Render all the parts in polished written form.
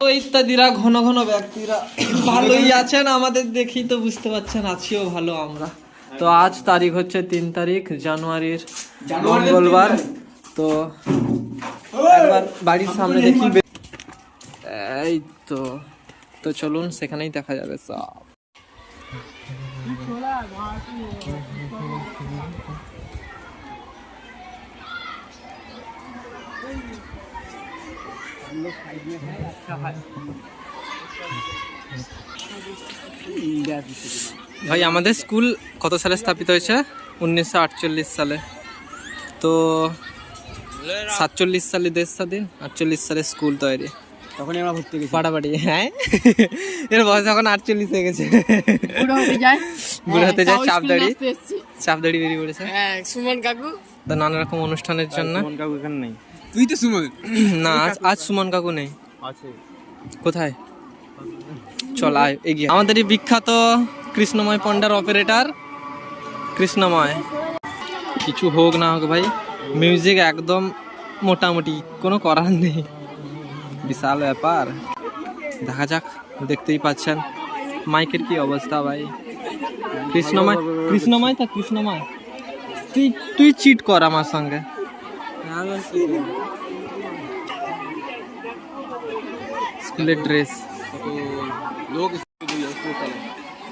ইত্যাদিরা ঘন ঘন ব্যক্তিরা ভালোই আছেন, আমাদের দেখি তো বুঝতে পারছেন আছিও ভালো আমরা। তো আজ তারিখ হচ্ছে 3 তারিখ জানুয়ারির মঙ্গলবার। তো একবার বাড়ির সামনে দেখি, এই তো তো চলুন সেখানেই দেখা যাবে সব। ভাই আমাদের স্কুল কত সালে স্থাপিত হয়েছে? 1948 সালে। তো 47 সালে দেশ স্বাধীন, 48 সালে স্কুল তৈরি, তখনই আমরা ভর্তি গেছি ফাটাফাটি। হ্যাঁ, এর বয়স এখন 48 হয়ে গেছে, বুড়ো হতে যায়। চাপ দাড়ি বেরিয়ে পড়েছে। সুমন কাকু তো নানা রকম অনুষ্ঠানের জন্য। সুমন কাকু এখানে নেই। তুই তো সুমন না, আজ সুমন কাকু নেই। আছে কোথায়? চল আয় এগিয়ে। আমাদের এই বিখ্যাত কৃষ্ণময় পন্ডার অপারেটর কৃষ্ণময়। কিছু হোক না হোক ভাই, মিউজিক একদম মোটামুটি, কোনো করার নেই, বিশাল ব্যাপার। দেখা যাক, দেখতেই পাচ্ছেন মাইকের কি অবস্থা ভাই। কৃষ্ণময় কৃষ্ণময় তা কৃষ্ণময়, তুই চিট কর আমার সঙ্গে। স্কুলের ড্রেস,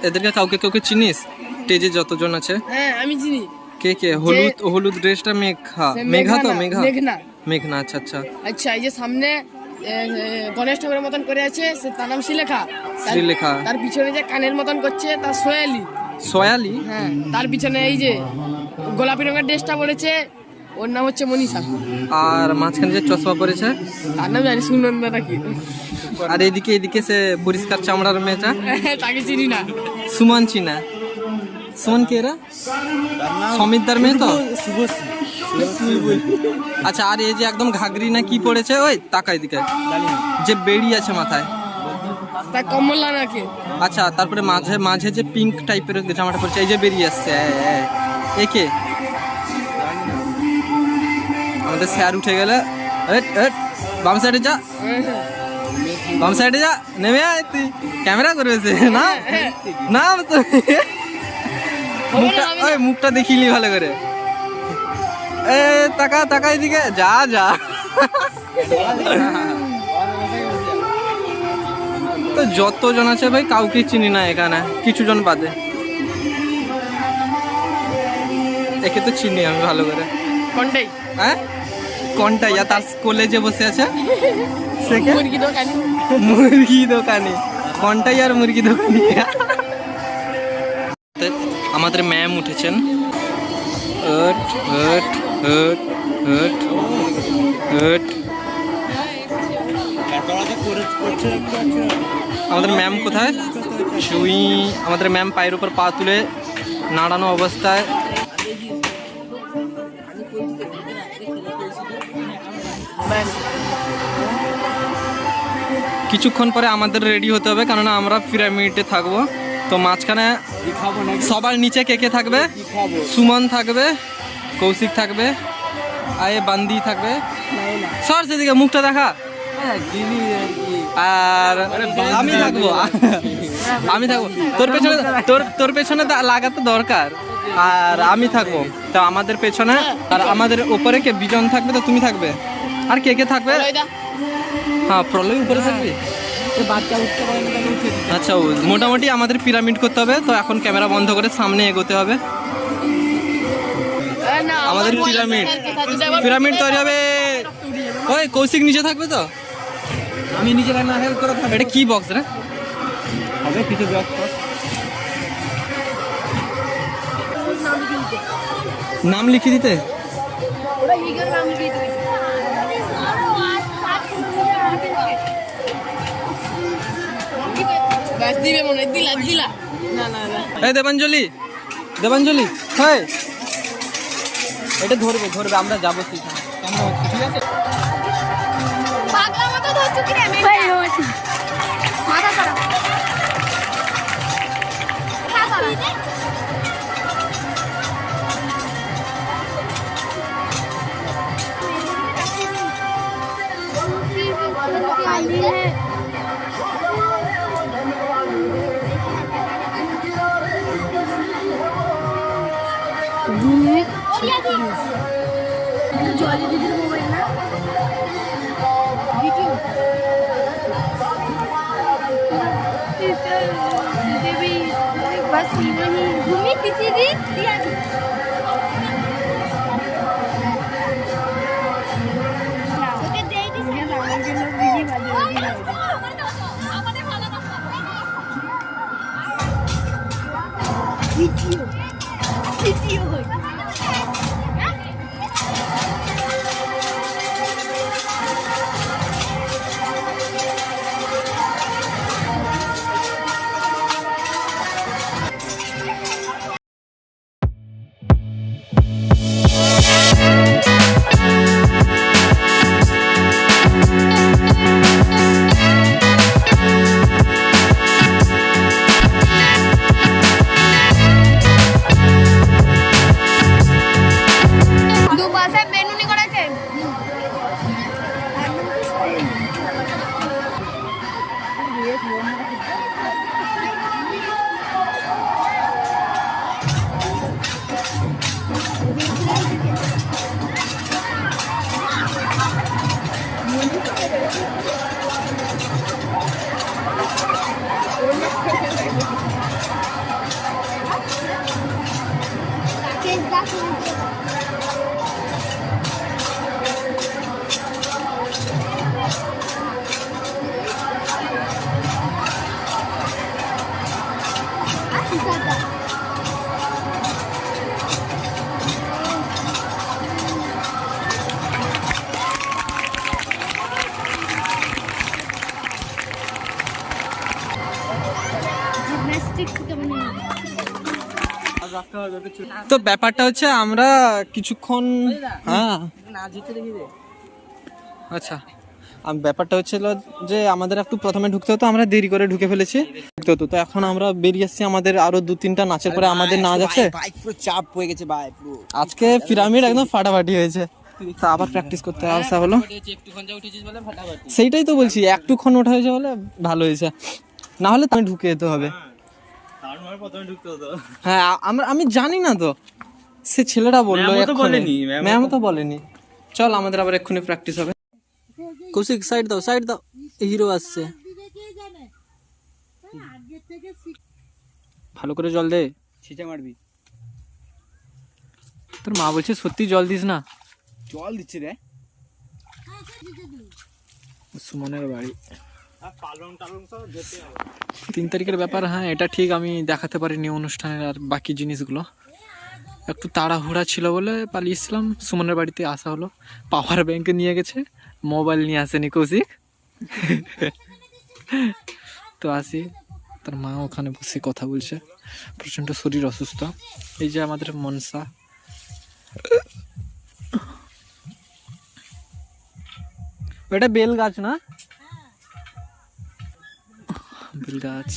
এদেরকে কাউকে চিনিস? স্টেজে যতজন আছে হ্যাঁ আমি চিনি। কে কে? হলুদ ড্রেসটা মেঘা তো মেঘনা। আচ্ছা আচ্ছা আচ্ছা, এই যে সামনে গণেশ ঠাকুরের মতন করে আছে, তার নাম শ্রীলেখা। তার পিছনে যে কানের মতন করছে তার সোয়ালি। হ্যাঁ, তার পিছনে এই যে গোলাপি রঙের ড্রেসটা পরেছে, ওর নাম হচ্ছে মনীষা। আর মাঝখানে যে চশমা পরেছে তার নাম জানি সুনন্দা নাকি। আর এদিকে সে পরিষ্কার চামড়ার মেয়েটা, তাকে চিনি না। সুমন চিনা? সুমন কে এরা? সমিতদার মেয়ে তো। আচ্ছা, আর এই যে একদম ঘাগরি না কি পড়েছে, ওই তাকা এদিকে, যে বেড়ি আছে মাথায়, তা কমলা নাকি? আচ্ছা, তারপরে মাঝে যে পিঙ্ক টাইপের জামাটা পড়ছে, এই যে বেরিয়ে আসছে, একে আমাদের স্যার উঠে গেলে, বাম সাইডে যা, নেমে আয়, তুই ক্যামেরা করেছে না না মুখটা দেখিলি ভালো করে। তাকা এদিকে, যা তো যতজন আছে ভাই কাউকে চিনি না এখানে, কিছু জন বাদে। একে তো চিনি আমি ভালো করে। কোনটাই? তার কলেজে বসে আছে মুরগি দোকানি, কোনটাই আর মুরগি দোকানি। আমাদের ম্যাম উঠেছেন। আমাদের ম্যাম কোথায়? আমাদের ম্যাম পায়ের উপর পা তুলে নাড়ানো অবস্থায়। কিছুক্ষণ পরে আমাদের রেডি হতে হবে, কেননা আমরা পিরামিডে থাকবো। তো মাঝখানে সবার নিচে কে থাকবে? সুমন থাকবে, কৌশিক থাকবে, আয়ে বান্দি থাকবে। সর সেদিকে, মুখটা দেখা। আর আমি থাকবো তোর পেছনে লাগাতে দরকার। আর আমি থাকবো তো আমাদের পেছনে, আর আমাদের উপরে কে? বিজন থাকবে, তো তুমি থাকবে। আর কে থাকবে? হ্যাঁ, প্রলয় উপরে থাকবে। আচ্ছা, মোটামুটি আমাদের পিরামিড করতে হবে। তো এখন ক্যামেরা বন্ধ করে সামনে এগোতে হবে। আমাদের পিরামিড তৈরি হবে। ওই কৌশিক নিচে থাকবে তো? আমি নিচে না থাকবে। এটা কি বক্স রে? হবে কিছু বক্স। নাম লিখে দিতে। এই দেবাঞ্জলি, হ্যাঁ এটা ধরবে, আমরা যাবো সেখানে। ঠিক আছে, ঘুমি পৃথিবী রিয়ালি ওকে দেই দিছে আমার জন্য বিজি বাজে আমাদের ভালো না ভিডিও ভিডিও হই দুপাশে বেনুনি করেছে তো ব্যাপারটা হচ্ছে আমরা কিছুক্ষণ হ্যাঁ আচ্ছা ব্যাপারটা হচ্ছিল যে আমাদের একটু প্রথমে ঢুকতে হতো, আমরা দেরি করে ঢুকে ফেলেছি ঢুকতে হতো। তো এখন আমরা বেরিয়ে এসেছি, আমাদের আরো 2-3টা নাচের পরে আমাদের নাচ আছে। বাইক পুরো চাপ হয়ে গেছে ভাই পুরো। আজকে পিরামিড একদম ফাটাফাটি হয়েছে, তা আবার প্র্যাকটিস করতে আসা হলো। সেইটাই তো বলছি, একটুক্ষণ ওঠা হয়েছে বলে ভালো হয়েছে, না হলে তুমি ঢুকে যেতে হবে। হ্যাঁ আমি জানি না তো, সে ছেলেটা বললো, ম্যাম তো বলেনি। চল আমাদের আবার এক্ষুনি প্র্যাকটিস হবে। কৌশিক সাইড দাও, সাইড দাও, হিরো আসছে। ভালো করে জল দে, ছিটে মারবি। তোর মা বলছে সত্যি জল দিস না। জল দিচ্ছে রে সুমনের বাড়ি 3 তারিখের ব্যাপার। হ্যাঁ এটা ঠিক, আমি দেখাতে পারিনি অনুষ্ঠানের আর বাকি জিনিসগুলো, একটু তাড়াহুড়া ছিল বলে পালিয়েছিলাম। সুমনের বাড়িতে আসা হলো, পাওয়ার ব্যাংকে নিয়ে গেছে, মোবাইল নিয়ে আসেনি কৌশিক। তো আসি, তার মা ওখানে বসে কথা বলছে, প্রচণ্ড শরীর অসুস্থ। এই যে আমাদের মনসা, ওটা বেল গাছ না, বেল গাছ।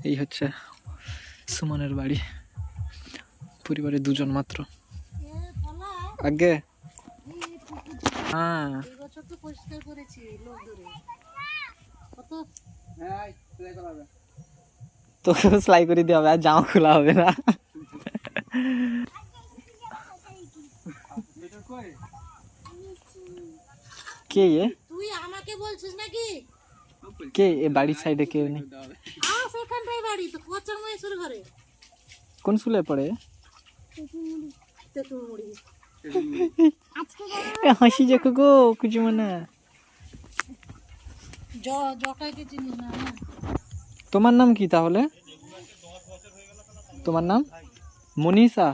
এই হচ্ছে সুমনের বাড়ি, পরিবারে 2 জন মাত্র। আগে হ্যাঁ তোকে সেলাই করে দেওয়া হবে, আর জামা খোলা হবে না। কে তুই আমাকে বলছিস নাকি? কে এ বাড়ির সাইডে কেউ নেই? সেখানটাই বাড়ি তো, কোচার ময়ে শুরু করে। কোন স্কুলে পড়ে? হাসি যাকো গো কিছু মানে। জটাইকে চিনিস না? তোমার নাম কি তাহলে? তোমার নাম মনীষা?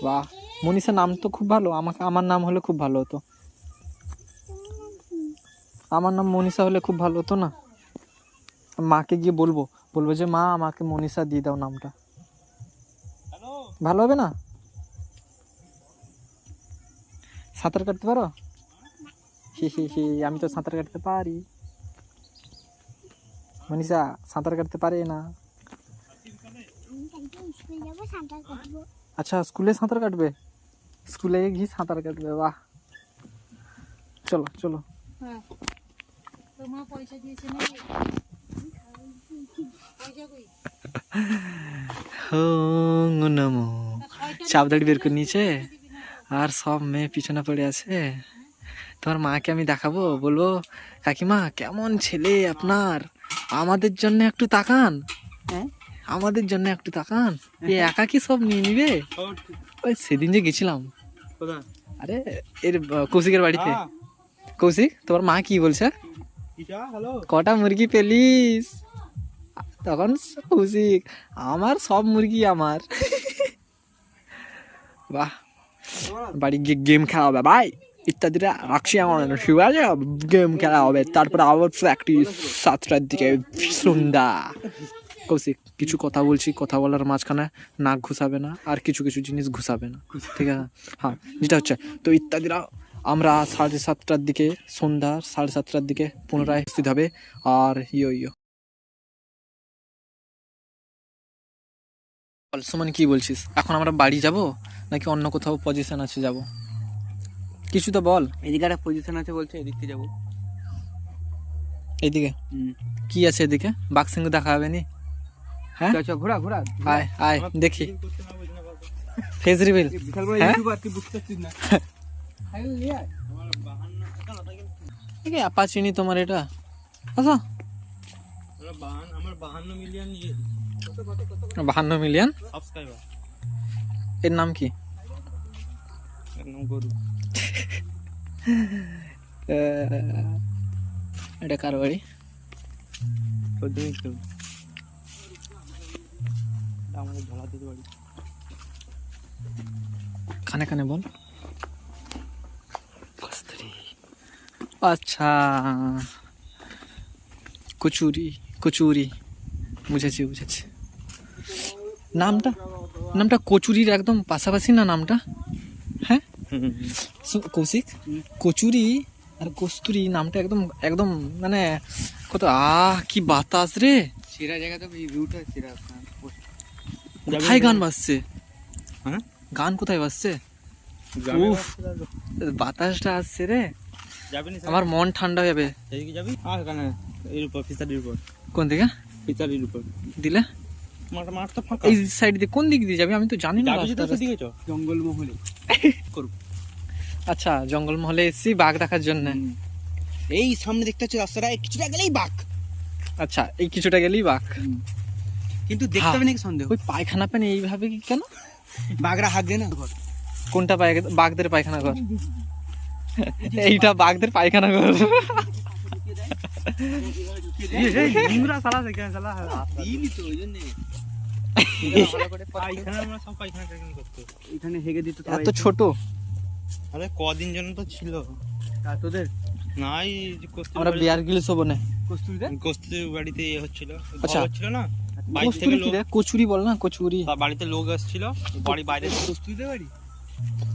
বাহ, মনীষা নাম তো খুব ভালো। আমার নাম হলে খুব ভালো হতো। আমার নাম মনীষা হলে খুব ভালো হতো না? মাকে গিয়ে বলবো যে মা আমাকে মনীষা দিয়ে দাও নামটা, ভালো হবে না? সাঁতার কাটতে পারো? আমি তো সাঁতার কাটতে পারি। মনীষা সাঁতার কাটতে পারে না। আচ্ছা স্কুলে সাঁতার কাটবে? স্কুলে গিয়ে সাঁতার কাটবে, বাহ। চলো চলো। তোমার পয়সা দিয়েছে নাকি? চাপদাড়ি বের করে নিয়েছে আর সব মেয়ে পিছনে পড়ে আছে। তোমার মাকে আমি দেখাবো, বলবো কাকিমা কেমন ছেলে আপনার, আমাদের জন্য একটু তাকান, হ্যাঁ আমাদের জন্য একটু তাকান, এ একা কি সব নিয়ে নিবে। ওই সেদিন যে গেছিলাম, কোথায়? আরে এর কৌশিকের বাড়িতে। কৌশিক, তোমার মা কি বলছে, হ্যালো কটা মুরগি পেলিস? তখন কৌশিক, আমার সব মুরগি আমার। বাহ, বাড়ি গিয়ে গেম খেলা হবে ভাই, ইত্যাদিটা রাখছি আমার, ঠিক আছে, গেম খেলা হবে, তারপরে আবার প্র্যাকটিস 7টার দিকে সন্ধ্যা। কৌশিক, কিছু কথা বলছি, কথা বলার মাঝখানে নাক ঘুষাবে না, আর কিছু কিছু জিনিস ঘুষাবে না, ঠিক আছে? হ্যাঁ, যেটা হচ্ছে তো ইত্যাদিরা আমরা 7:30টার দিকে, সন্ধ্যা 7:30টার দিকে পুনরায় স্থিত হবে। আর ইয়ো সুমন, কি বলছিস, এখন আমরা বাড়ি যাব নাকি অন্য কোথাও পজিশন আছে যাব? কিছু তো বল। এদিকে একটা পজিশন আছে বলছে, এদিক থেকে যাবো। এইদিকে কি আছে? এদিকে বাঘ সিংহ দেখা হবে নি? হ্যাঁ, ঘোরা ঘোরা আয় আয় দেখি ফেস রিভিল। বিশাল বড় হ্যাঁ? ইউটিউবার, তুই বুঝতে পারছিস না। ঠিক আছে, অ্যাপাচিনি তোমার এটা। আচ্ছা, আমার 52 মিলিয়ন 52 মিলিয়ন সাবস্ক্রাইবার। এর নাম কি? একদম গরু। এটা কার বাড়ি? আমাদের ঝালা দিতে পারি। কানে কানে বল। কস্তুরী। আচ্ছা, কচুরি কচুরি, বুঝেছি বুঝেছি। নামটা কচুরির একদম পাশাপাশি না নামটা? হ্যাঁ কৌশিক, কচুরি আর কস্তুরি নামটা একদম একদম মানে কত কি বাতাস রে! সেরা জায়গা তো এই ভিউটা সেরা। কোথায় গান বাজছে? হ্যাঁ, গান কোথায় বাজছে? উফ, বাতাসটা আসছে রে, আমার মন ঠান্ডা হয়ে যাবে। এদিকে যাবি? আর কানে এর উপর, ফিসারির উপর। কোন দিকে? ফিসারির উপর দিলে মাঠ তো ফাঁকা। এই সাইড দিয়ে, কোন দিক দিয়ে যাবি আমি তো জানি না রাস্তা। সেদিকে চ, জঙ্গল মহলে করব। আচ্ছা, জঙ্গল মহলে এসেছি বাঘ দেখার জন্য। এই সামনে দেখতে হচ্ছে রাস্তাটা, কিছুটা গেলেই বাঘ। আচ্ছা, এই কিছুটা গেলেই বাঘ, কিন্তু দেখতে হবে নাকি সন্দেহ। ওই পায়খানা পেন এইভাবে কি কেন? বাঘরা হাত দেয় না। কোনটা বাঘদের পায়খানা ঘর? এইটা বাঘদের পায়খানা ঘর। এখানে হেগে দিত এত ছোট? আরে কদিন জন্য তো ছিল তোদের নাই। আমরা বিয়ার গিলস হবো না। কস্তুরির বাড়িতে ইয়ে হচ্ছিল, আচ্ছা। হচ্ছিল না, বাড়ি থেকে কস্তুরি কি লোক, রে? কচুরি বল না, কচুরি। তার বাড়িতে লোক আসছিল, বাড়ি বাইরে কস্তুরিদের বাড়ি।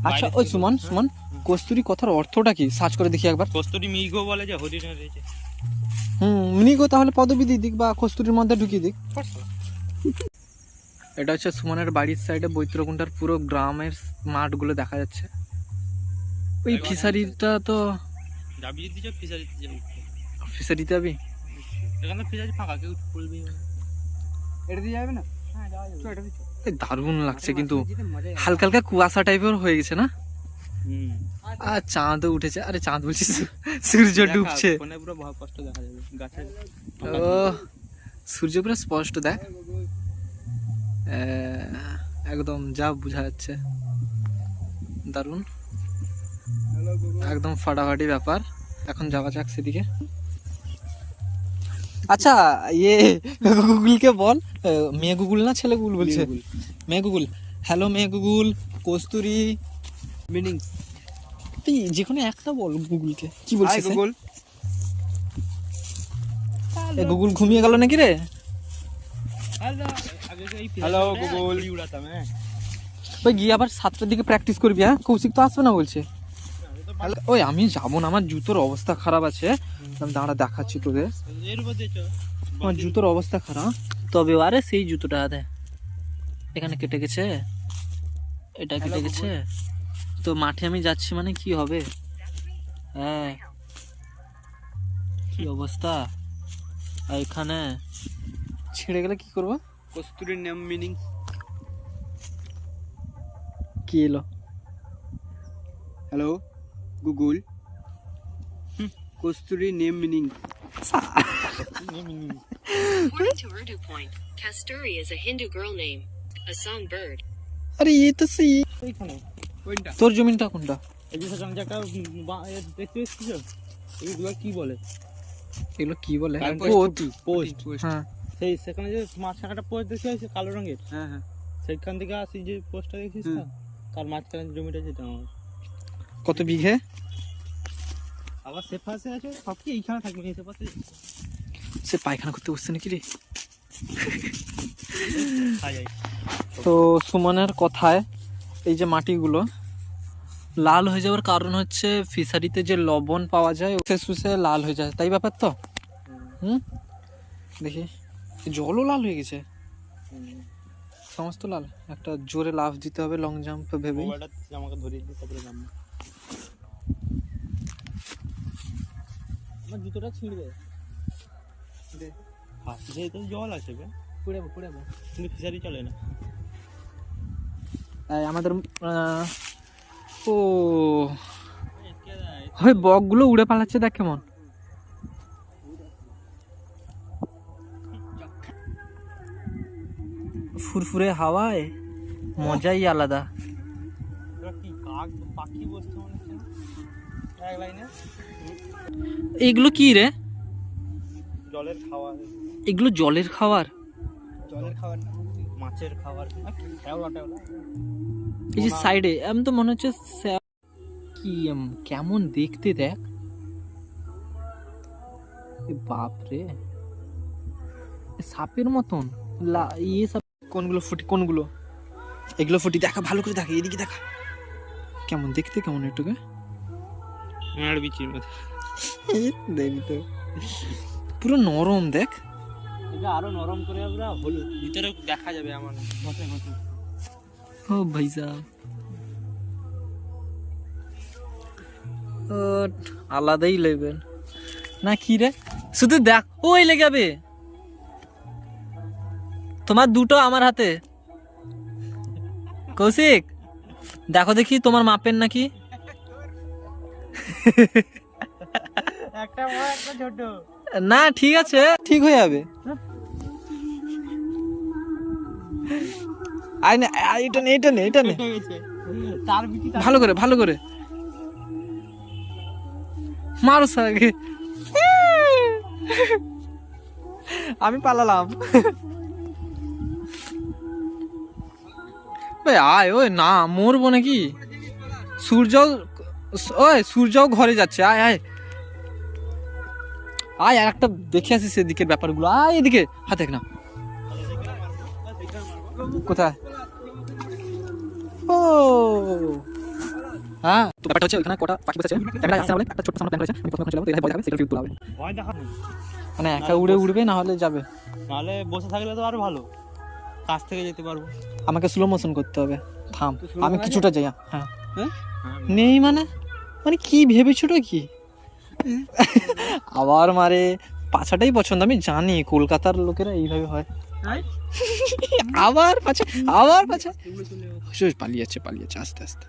আচ্ছা, বাইরে ওই থেকে সুমন, কস্তুরি কথার অর্থটা কি? সার্চ করে দেখি একবার। কস্তুরি মৃগ বলে, যে হরিণের রয়েছে। মৃগ তাহলে পদবী দিয়ে দিক বা কস্তুরির মধ্যে ঢুকিয়ে দিক। এটা হচ্ছে সুমনের বাড়ির সাইডে বৈত্রকুণ্ডার পুরো গ্রামের মাঠগুলো দেখা যাচ্ছে। ওই ফিশারিটা তো, যাবি যদি যা, ফিসারিতে যাবি। ফিশারিতে যাবি? এখানে ফিসারি ফাঁকা, কেউ খুলবি না। এটা দিয়ে যাবে না? হ্যাঁ যাওয়া যাবে। এটা দিয়ে এই দারুণ লাগছে, কিন্তু হালকা হালকা কুয়াশা টাইপের হয়ে গেছে না? আর চাঁদও উঠেছে। আরে চাঁদ বলছিস, সূর্য ডুবছে। ফোনে পুরো স্পষ্ট দেখা যাবে গাছের। ও, সূর্য পুরো স্পষ্ট দেখ, একদম যা বোঝা যাচ্ছে। দারুণ, একদম ফাটাফাটি ব্যাপার। এখন যাওয়া যাক সেদিকে। আচ্ছা, ইয়ে গুগলকে বল, মেয়ে গুগল না ছেলে গুগল বলছে? মেয়ে গুগল, হ্যালো মেয়ে গুগল, কস্তুরি মিনিং তুই যে কোনো একটা বল গুগলকে। কি বলছিস গুগল? গুগল ঘুমিয়ে গেল নাকি রে? Hello Google. উড়াতাম, হ্যাঁ। ওই গিয়ে আবার 7টার দিকে প্র্যাকটিস করবি। হ্যাঁ, কৌশিক তো আসবে না বলছে। ওই আমি যাবো না, আমার জুতোর অবস্থা খারাপ আছে। আমি দাঁড়া দেখাচ্ছি তোদের, এর উপর দিয়ে চল। আমার জুতোর অবস্থা খারাপ। তবে আরে সেই জুতোটা দে, এখানে কেটে গেছে, এটা কেটে গেছে। তো মাঠে আমি যাচ্ছি মানে কি হবে? হ্যাঁ, কি অবস্থা। আর এখানে ছিঁড়ে গেলে কি করবো? কস্তুরির নেম মিনিং কি এলো? Hello Google, Kasturi name meaning. According to Urdu Point, Kasturi is a Hindu girl name, a songbird. আরে এই তো সেই এইখানে কোনটা? তোর জমিনটা কোনটা? এই যে সেখানে যে একটা দেখতে এসেছিস এইগুলো কি বলে এগুলো কি বলে? পোস্ট হ্যাঁ সেই সেখানে যে মাঝখানে একটা পোস্ট দেখতে হয়েছে কালো রঙের, হ্যাঁ হ্যাঁ। সেইখান থেকে আসি যে পোস্টটা দেখছিস না, তার মাঝখানে জমিটা যেটা আমার। কত বিঘে? আবার সে পাশে আছে সব কি এইখানে থাকবে সে পাশে সে পায়খানা করতে বসছে নাকি রে? খাই যায়। তো সুমনের কথায় এই যে মাটিগুলো লাল হয়ে যাওয়ার কারণ হচ্ছে ফিশারিতে যে লবণ পাওয়া যায় শুষে শুষে লাল হয়ে যায়, তাই ব্যাপার তো? দেখি জলও লাল হয়ে গেছে, সমস্ত লাল। একটা জোরে লাফ দিতে হবে লং জাম্প ভেবে। মোবাইলটা আমাকে ধরিয়ে দিই তারপরে নাম আমার জুতোটা ছিঁড়বে যেহেতু জল আছে বে পুড়ে যাবো। কিন্তু ফিশারি চলে না। আমাদের ও হয় বকগুলো উড়ে পালাচ্ছে, দেখ কেমন। ফুরফুরে হাওয়ায় মজাই আলাদা। কি কাক পাখি বসছে মনে হচ্ছে এক লাইনে। এগুলো কি রে? জলের খাবার, এগুলো জলের খাবার? জলের খাবার না, মাছের খাবার, শ্যাওলা টেওলা। এই যে সাইডে আমি তো মনে হচ্ছে কি কেমন দেখতে দেখ। বাপ রে, সাপের মতন ইয়ে সাপ। কোনগুলো ফুটি? কোনগুলো? এগুলো ফুটি দেখা, ভালো করে দেখা, এদিকে দেখা কেমন দেখতে, কেমন একটুকে মেয়ার বিচির মধ্যে দেখবি তো, পুরো নরম দেখ। এটা আরো নরম করে আমরা হলুদ ভিতরে দেখা যাবে আমার ঘষে ঘষে। ও ভাই সাহেব, আলাদাই লেভেল না কি রে? শুধু দেখ, ওই লেগাবে তোমার দুটো আমার হাতে। কৌশিক দেখো দেখি তোমার মাপের নাকি। একটা বড় একটা ছোট। না ঠিক আছে, ঠিক হয়ে যাবে। এটা নে, এটা নে, এটা নে, তার বিচি ভালো করে, ভালো করে মারো আগে। আমি পালালাম। ওই আয়, ওই না মরবো নাকি? সূর্যও ঘরে যাচ্ছে। আয় আয় আয়, আর একটা দেখে আসি সেদিকের ব্যাপারগুলো। আয় এদিকে, হাতে না কোথায়? ও হ্যাঁ, তো ব্যাপারটা হচ্ছে ওখানে কটা পাখি বসেছে, ক্যামেরা আসছে না বলে একটা ছোট সামনে প্ল্যান করেছে। আমি প্রথমে ছিলাম তো এখানে ভয় দেখাবে, সেটা ফিল হবে। ভয় দেখানো মানে একা উড়ে উড়বে, না হলে যাবে। নাহলে বসে থাকলে তো আরো ভালো, কাছ থেকে যেতে পারবো। আমাকে স্লো মোশন করতে হবে। থাম, আমি কিছুটা যাই। হ্যাঁ হ্যাঁ? নেই মানে মানে কি ভেবেছোটা কি? আবার মারে, পাছাটাই পছন্দ। আমি জানি কলকাতার লোকেরা এইভাবে হয়। আবার পাছা, আবার পাছা, পালিয়েছে পালিয়েছে আস্তে আস্তে।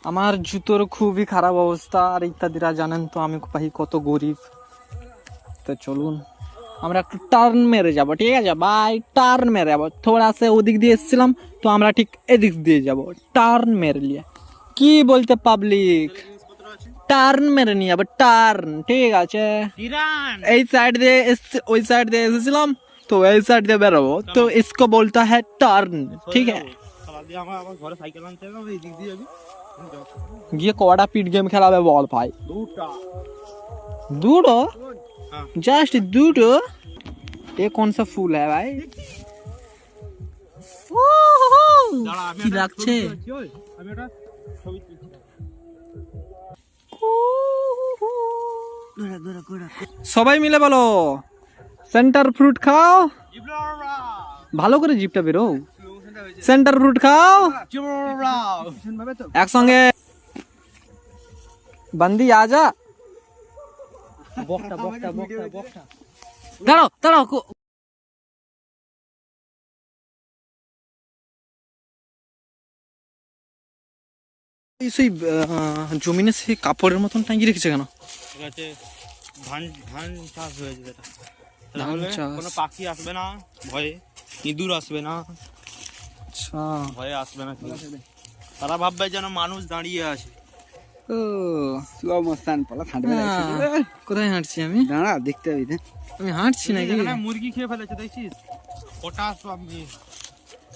আমার জুতোর খুবই খারাপ অবস্থা, আর ইত্যাদিরা জানেন তো আমি ভাই কত গরিব। তো চলুন আমরা একটু টার্ন মেরে যাব, ঠিক আছে ভাই? টার্ন মেরে যাবো, থোড়া সে ওদিক দিয়ে এসেছিলাম তো আমরা ঠিক এদিক দিয়ে যাব, টার্ন মেরে নিয়ে। কি বলতে পাবলিক, টার্ন মেরে নিয়ে যাবো, টার্ন, ঠিক আছে? এই সাইড দিয়ে ওই সাইড দিয়ে এসেছিলাম তো এই সাইড দিয়ে বেরোবো, তো इसको बोलता है টার্ন, ঠিক আছে? আমার ঘরে সাইকেল আনতে হবে, এই দিক দিয়ে যাবি। গিয়ে কটা পিট গেম খেলাবে বল ভাই? দুটা দুটো, हाँ। जस्ट দুটো। ये कौन सा फूल है भाई? কি লাগছে? আমি একটা ছবি তুলছি। সবাই মিলে বলো, সেন্টার ফ্রুট খাও, ভালো করে জিপটা বেরো। সেন্টার ফ্রুট খাও একসঙ্গে। বন্দি আজা, বকটা বকটা বকটা বকটা দাঁড়াও দাঁড়াও। সেই জমিনে সে কাপড়ের মতন টাঙিয়ে রেখেছে কেন? ঠিক আছে, ধান ধান চাষ হয়েছে যেটা, ধান তাহলে চাষ। কোনো পাখি আসবে না ভয়ে, ইঁদুর আসবে না আচ্ছা, ভয়ে, আসবে না কেউ। তারা ভাববে যেন মানুষ দাঁড়িয়ে আছে। ও স্লো মোশন পালা থাকবে। কোথায় হাঁটছি আমি? দাঁড়া দেখতে হবে না। আমি হাঁটছি নাকি? এখানে মুরগি খেয়ে ফেলেছে দেখছিস, ওটা সব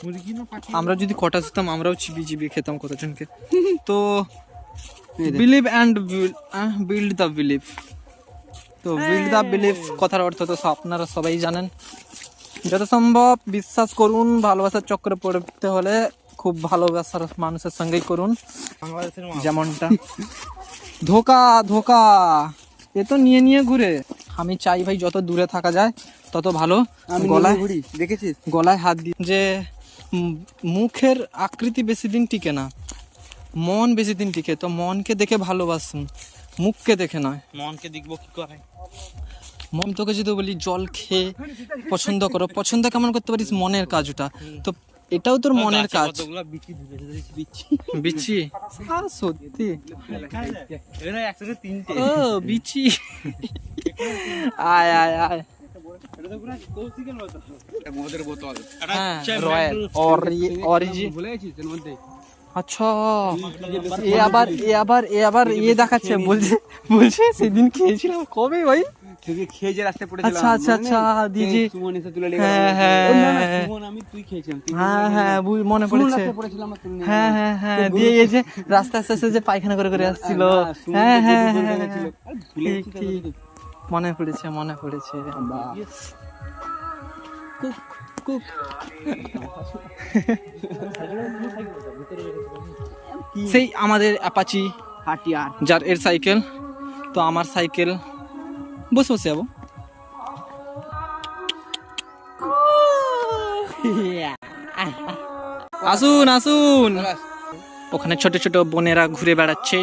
মুরগি না পাখি। আমরা যদি কটা যেতাম আমরাও চিবিয়ে চিবিয়ে খেতাম কতজনকে। তো believe and build the believe. তো বিল্ড দ্য বিলিভ কথার অর্থ তো আপনারা সবাই জানেন। যত সম্ভব বিশ্বাস করুন, ভালোবাসার চক্করে পড়তে হলে খুব ভালোবাসার মানুষের সঙ্গেই করুন। বাংলাদেশের মানুষ। যেমনটা ধোকা ধোকা এ তো নিয়ে নিয়ে ঘুরে। আমি চাই ভাই যত দূরে থাকা যায় তত ভালো। আমি গলায় ঘুরি দেখেছিস? গলায় হাত দিয়ে যে মুখের আকৃতি বেশি দিন টিকে না, মন বেশি দিন টিকে। তো মনকে দেখে ভালোবাসুন, মুখকে দেখে নয়। মনকে দেখবো কি করে? মন তোকে যদি বলি জল খেয়ে পছন্দ করো, পছন্দ কেমন করতে পারিস? মনের কাজ ওটা। তো এটাও তোর মনের গাছে কাজ। কতগুলো বিচি ধরেছে দেখছিস, বিচি। বিচি সত্যি? এরা একসাথে তিনটে। ও বিচি। আয় আয় আয়। এটা তো পুরো কৌশিকের মতো। এটা মদের বোতল। এটা হ্যাঁ হচ্ছে রয়্যাল অরিজিন। ভুলে গেছিস এর মধ্যে? আচ্ছা, এ আবার দেখাচ্ছে, বলছে সেদিন খেয়েছিলাম। কবে ভাই? তুই খেয়ে যে রাস্তায় পড়েছিলাম। আচ্ছা আচ্ছা আচ্ছা দিদি। সুমন এসে তুলে নিয়ে হ্যাঁ, গেল। হ্যাঁ, ও না না, হ্যাঁ। সুমন আমি তুই খেয়েছিলাম। হ্যাঁ হ্যাঁ মনে সুমন পড়েছে। রাস্তায় পড়েছিলাম আর তুলে নিয়ে হ্যাঁ গেল। হ্যাঁ হ্যাঁ দিয়ে এই যে রাস্তা আস্তে আস্তে যে পায়খানা করে করে আসছিল। না, সুমন হ্যাঁ তো হ্যাঁ দুধ হ্যাঁ বলে গেছিল। আরে ভুলে ঠিক গেছি তো ঠিক মনে পড়েছে মনে পড়েছে। বাহ। Cook cook. সেই আমাদের অ্যাপাচি হাটিয়ার। যার এর সাইকেল, তো আমার সাইকেল বসে বসে যাবো। আসুন আসুন। ওখানে ছোট ছোট বোনেরা ঘুরে বেড়াচ্ছে,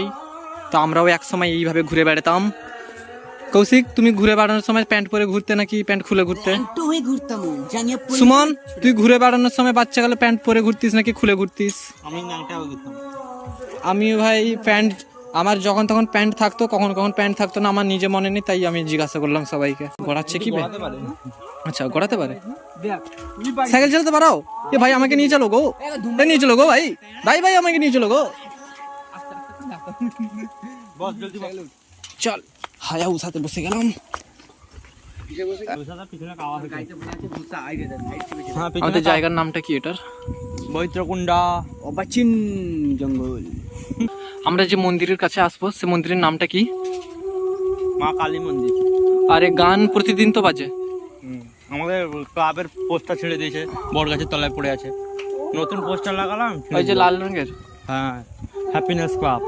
তো আমরাও এক সময় এইভাবে ঘুরে বেড়াতাম। কৌশিক, তুমি ঘুরে বেড়ানোর সময় প্যান্ট পরে ঘুরতে নাকি প্যান্ট খুলে ঘুরতে? তো হয়ে ঘুরতাম জানিয়ে সুমন, তুই ঘুরে বেড়ানোর সময় বাচ্চা গেলে প্যান্ট পরে ঘুরতিস নাকি খুলে ঘুরতিস? আমি ন্যাংটাও করতাম। আমি ভাই প্যান্ট, আমার যখন তখন প্যান্ট থাকতো, কখন কখন প্যান্ট থাকতো না, আমার নিজে মনে নেই, তাই আমি জিজ্ঞাসা করলাম সবাইকে। গড়াচ্ছে কি বে? আচ্ছা গড়াতে পারে, সাইকেল চালাতে পারাও? এ ভাই আমাকে নিয়ে চলো গো, নিয়ে চলো গো ভাই, ভাই ভাই আমাকে নিয়ে চলো গো। বস জলদি বস। চল হায়া উসাতে বসে গেলাম। ওইটা পিছনে আওয়াজ হচ্ছে। হ্যাঁ আমাদের জায়গার নামটা কি এটার? বৈত্রকুণ্ডা। অবাচিন জঙ্গল। আমরা যে মন্দিরের কাছে আসবো সে মন্দিরের নামটা কি? মা কালী মন্দির। আরে গান প্রতিদিন তো বাজে। আমাদের ক্লাবের পোস্টার ছেড়ে দিয়েছে, বড় গাছের তলায় পড়ে আছে। নতুন পোস্টার লাগালাম। ওই যে লাল রঙের। হ্যাঁ, হ্যাপিনেস ক্লাব।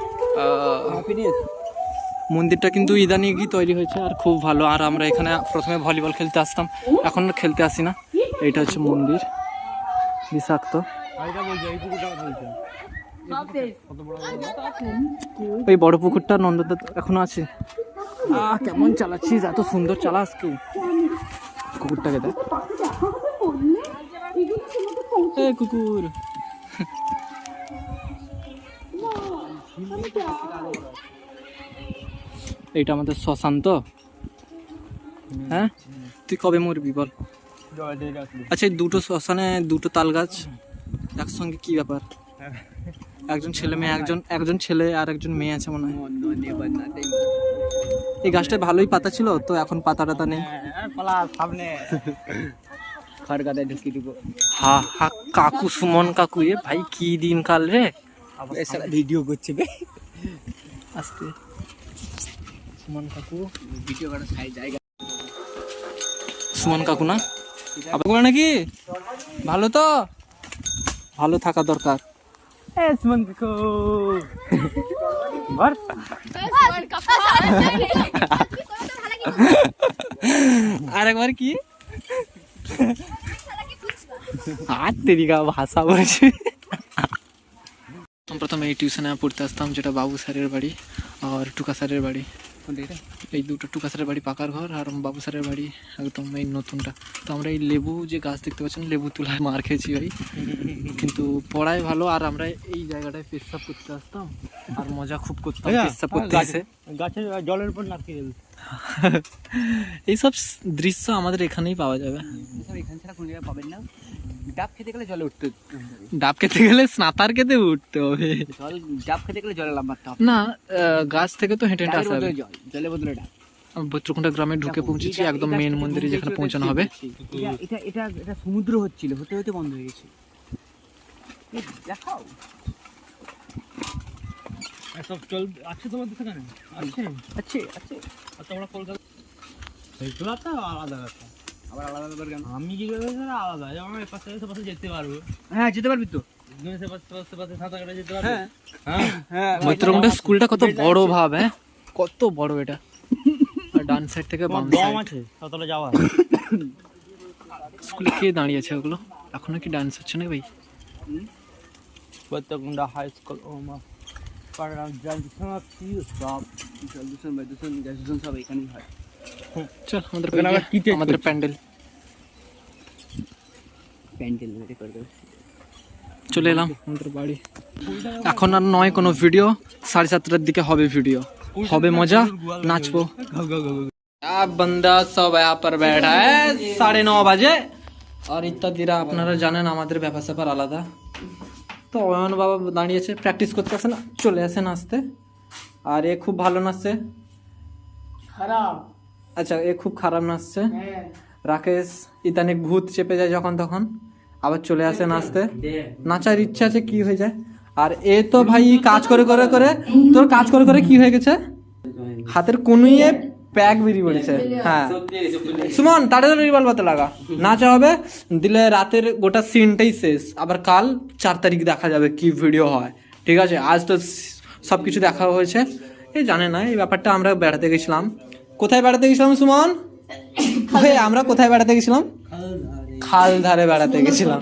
মন্দিরটা কিন্তু ইদানিংই তৈরি হয়েছে আর খুব ভালো। আর আমরা এখানে প্রথমে ভলিবল খেলতে আসতাম, এখন আর খেলতে আসি না। এইটা হচ্ছে মন্দির, বিষাক্ত। ওই বড় পুকুরটা নন্দদা এখনো আছে। কেমন চালাচ্ছিস, এত সুন্দর চালাস কেউ। কুকুরটাকে দেখ, কুকুর। এইটা আমাদের শ্মশান তো। হ্যাঁ, তুই কবে মরবি বল? আচ্ছা, এই দুটো শ্মশানে দুটো তাল গাছ একসঙ্গে, কি ব্যাপার? একজন ছেলে মেয়ে, একজন ছেলে আর একজন মেয়ে আছে মনে হয়। এই গাছটায় ভালোই পাতা ছিল, তো এখন পাতা টাতা নেই। হা হা কাকু, সুমন কাকু, এ ভাই কি দিন কাল রে। ভিডিও করছে বে। আস্তে, সুমন কাকু, ভিডিও করার সাইজ জায়গা। সুমন কাকু না আপনার নাকি? ভালো তো, ভালো থাকা দরকার। সুমন কাকু। আরেকবার কি? আর তেরিকা ভাষা বলছে। প্রথমে এই টিউশনে পড়তে আসতাম, যেটা বাবু স্যারের বাড়ি আর টুকা স্যারের বাড়ি। এই দুটো টুকা স্যারের বাড়ি পাকার ঘর, আর বাবু স্যারের বাড়ি একদম এই নতুনটা। তো আমরা এই লেবু যে গাছ দেখতে পাচ্ছেন, লেবু তুলায় মার খেয়েছি ভাই, কিন্তু পড়ায় ভালো। আর আমরা এই জায়গাটায় পেশাব করতে আসতাম আর মজা খুব করতাম পেশাব করতে এসে। গাছের জলের উপর নারকেল। এইসব দৃশ্য আমাদের এখানেই পাওয়া যাবে। এখান ছাড়া কোনো জায়গায় পাবেন না। ডাব খেতে গেলে জলে উঠতে ডাব খেতে গেলে সাঁতার কেটে উঠতে হবে, ডাব খেতে গেলে জলে লাভ মারতে হবে না গাছ থেকে তো হেঁটে হেঁটে আসা হবে। জলের বদলে ডাব। বৈত্রকুণ্ডা গ্রামে ঢুকে পৌঁছেছি, একদম মেন মন্দিরে যেখানে পৌঁছানো হবে। এটা এটা এটা সমুদ্র হচ্ছিল, হতে হতে বন্ধ হয়ে গেছে। দেখাও সব চল আছে তোমাদের সেখানে? আছে আছে আছে। আর তোমরা কলকাতা এইগুলো তো আলাদা ব্যাপার। আবার আলাদা ব্যাপার কেন? আমি কি করে আলাদা, যেমন আমার পাশে পাশে যেতে পারবো। হ্যাঁ যেতে পারবি তো। পাশে সাঁতার কাটে যেতে পারবো। হ্যাঁ হ্যাঁ। বৈত্রকুণ্ডা স্কুলটা কত বড় ভাব, হ্যাঁ কত বড় এটা। আর ডান সাইড থেকে বাম দম সাইড আছে সাঁতারে যাওয়া। স্কুলে কে দাঁড়িয়ে আছে ওগুলো? এখনো কি ডান্স হচ্ছে না ভাই? বৈত্রকুণ্ডা হাই স্কুল। ও মা সব এখানেই হয়। চল আমাদের ওখানে আবার কি test আমাদের করছে? প্যান্ডেল প্যান্ডেল রেডি করে দেবে। চলে এলাম আমাদের বাড়ি। এখন আর নয় কোনো ভিডিও, 7:30টার দিকে হবে ভিডিও, হবে মজা, নাচবো। अब बंदा सब यहाँ पर बैठा है 9:30 বাজে। আর ইত্যাদিরা আপনারা জানেন আমাদের ব্যাপার স্যাপার আলাদা। তো অয়ন বাবা দাঁড়িয়েছে, প্র্যাকটিস করতে আসে না, চলে আসে নাচতে। আর এ খুব ভালো নাচছে। খারাপ। আচ্ছা এ খুব খারাপ নাচছে। হ্যাঁ। রাকেশ ইতানিক ভূত চেপে যায় যখন তখন, আবার চলে আসে নাচতে। নাচার ইচ্ছা আছে, কি হয়ে যায়। আর এ তো ভাই কাজ করে করে করে, তোর কাজ করে করে কি হয়ে গেছে, হাতের কনুইয়ে প্যাক বেরিয়ে পড়েছে। হ্যাঁ সুমন তাড়াতাড়ি রিভলভারতে লাগা, নাচা হবে, দিলে রাতের গোটা সিনটাই শেষ। আবার কাল 4 তারিখ দেখা যাবে কি ভিডিও হয়, ঠিক আছে? আজ তো সব কিছু দেখা হয়েছে। এই জানে না এই ব্যাপারটা। আমরা বেড়াতে গেছিলাম, কোথায় বেড়াতে গেছিলাম সুমন? আমরা কোথায় বেড়াতে গেছিলাম? খাল ধারে বেড়াতে গেছিলাম।